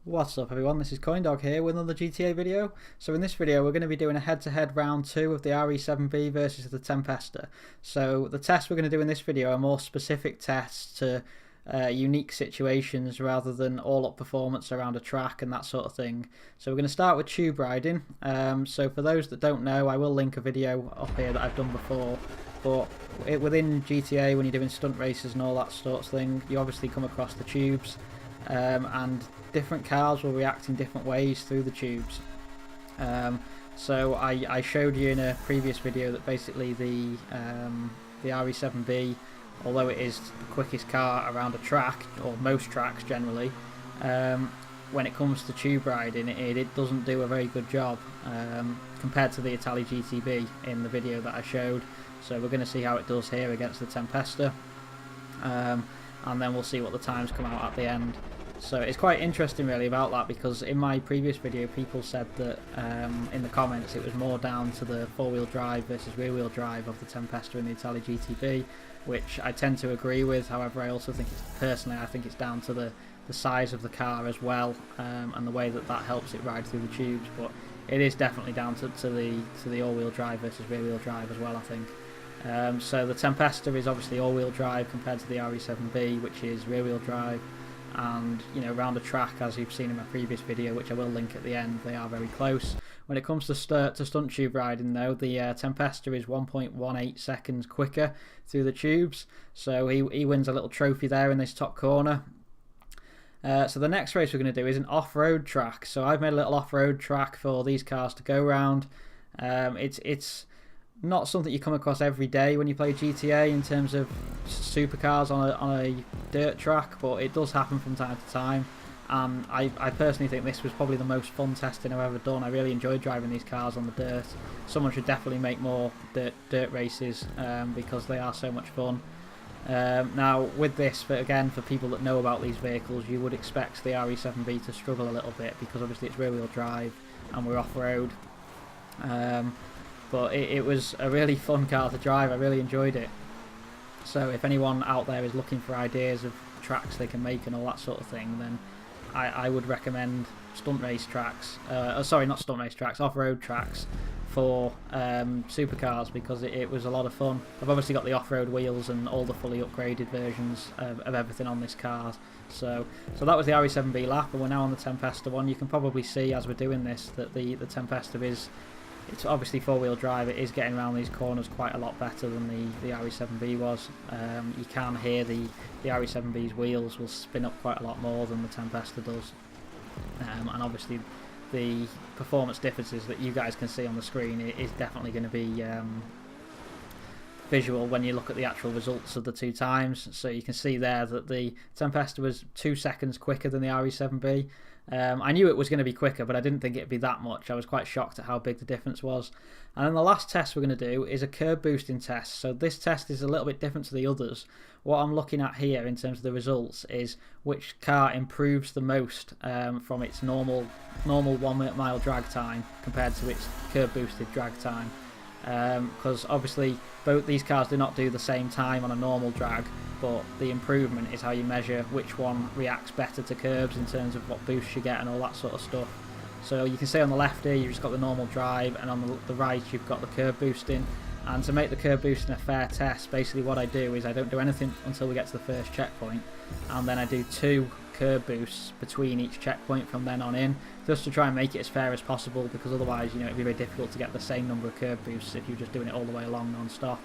What's up everyone, this is CoyneDawg here with another GTA video. So in this video we're going to be doing a head-to-head round 2 of the RE-7B versus the Tempesta. So the tests we're going to do in this video are more specific tests to unique situations rather than all-up performance around a track and that sort of thing. So we're going to start with tube riding. So for those that don't know, I will link a video up here that I've done before. But within GTA, when you're doing stunt races and all that sort of thing, you obviously come across the tubes. And different cars will react in different ways through the tubes. So I showed you in a previous video that basically the RE-7B, although it is the quickest car around a track, or most tracks generally, when it comes to tube riding, it doesn't do a very good job compared to the Italy GTB in the video that I showed. So we're going to see how it does here against the Tempesta, and then we'll see what the times come out at the end. So it's quite interesting really about that, because in my previous video people said that in the comments it was more down to the four-wheel drive versus rear-wheel drive of the Tempesta and the Italy GTB, which I tend to agree with. However, I also think I think it's down to the size of the car as well, and the way that helps it ride through the tubes. But it is definitely down to the all-wheel drive versus rear-wheel drive as well, I think. So the Tempesta is obviously all-wheel drive compared to the RE-7B, which is rear-wheel drive. And you know, around a track, as you've seen in my previous video, which I will link at the end, they are very close. When it comes to stunt tube riding though, the Tempesta is 1.18 seconds quicker through the tubes, so he wins a little trophy there in this top corner. So the next race we're going to do is an off-road track. So I've made a little off-road track for these cars to go around. It's not something you come across every day when you play GTA in terms of supercars on a dirt track, but it does happen from time to time. And I personally think this was probably the most fun testing I've ever done. I really enjoyed driving these cars on the dirt. Someone should definitely make more dirt races because they are so much fun. Now with this, but again, for people that know about these vehicles, you would expect the RE-7B to struggle a little bit because obviously it's rear-wheel drive and we're off-road. But it was a really fun car to drive. I really enjoyed it. So if anyone out there is looking for ideas of tracks they can make and all that sort of thing, then I would recommend stunt race tracks. Sorry, not stunt race tracks, off-road tracks for supercars, because it was a lot of fun. I've obviously got the off-road wheels and all the fully upgraded versions of everything on this car. So that was the RE-7B lap, and we're now on the Tempesta one. You can probably see as we're doing this that the Tempesta it's obviously four-wheel drive. It is getting around these corners quite a lot better than the RE-7B was. You can hear the RE-7B's wheels will spin up quite a lot more than the Tempesta does. And obviously the performance differences that you guys can see on the screen is definitely going to be visual when you look at the actual results of the two times. So you can see there that the Tempesta was 2 seconds quicker than the RE-7B. I knew it was going to be quicker, but I didn't think it'd be that much. I was quite shocked at how big the difference was. And then the last test we're going to do is a curb boosting test. So this test is a little bit different to the others. What I'm looking at here in terms of the results is which car improves the most from its normal 1 mile drag time compared to its curb boosted drag time. Because obviously both these cars do not do the same time on a normal drag, but the improvement is how you measure which one reacts better to curbs in terms of what boosts you get and all that sort of stuff. So you can see on the left here you've just got the normal drive, and on the right you've got the curb boosting. And to make the curb boosting a fair test, basically what I do is I don't do anything until we get to the first checkpoint, and then I do 2 curb boosts between each checkpoint from then on in, just to try and make it as fair as possible, because otherwise, you know, it'd be very difficult to get the same number of curb boosts if you're just doing it all the way along non-stop.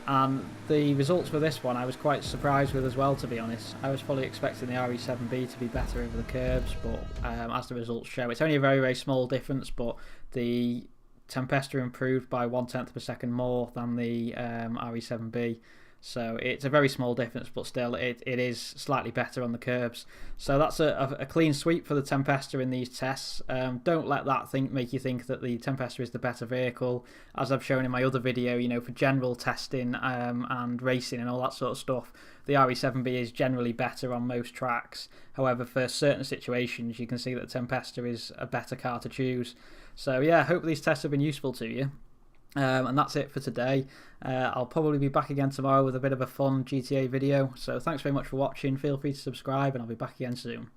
And the results for this one I was quite surprised with as well, to be honest. I was fully expecting the RE-7B to be better over the curbs, but as the results show, it's only a very, very small difference, but the Tempesta improved by 1/10 of a second more than the RE-7B. So it's a very small difference, but still it is slightly better on the curbs. So that's a clean sweep for the Tempesta in these tests. Don't let that make you think that the Tempesta is the better vehicle. As I've shown in my other video, you know, for general testing and racing and all that sort of stuff, the RE-7B is generally better on most tracks. However, for certain situations, you can see that the Tempesta is a better car to choose. So yeah, I hope these tests have been useful to you. And that's it for today. I'll probably be back again tomorrow with a bit of a fun GTA video. So thanks very much for watching. Feel free to subscribe, and I'll be back again soon.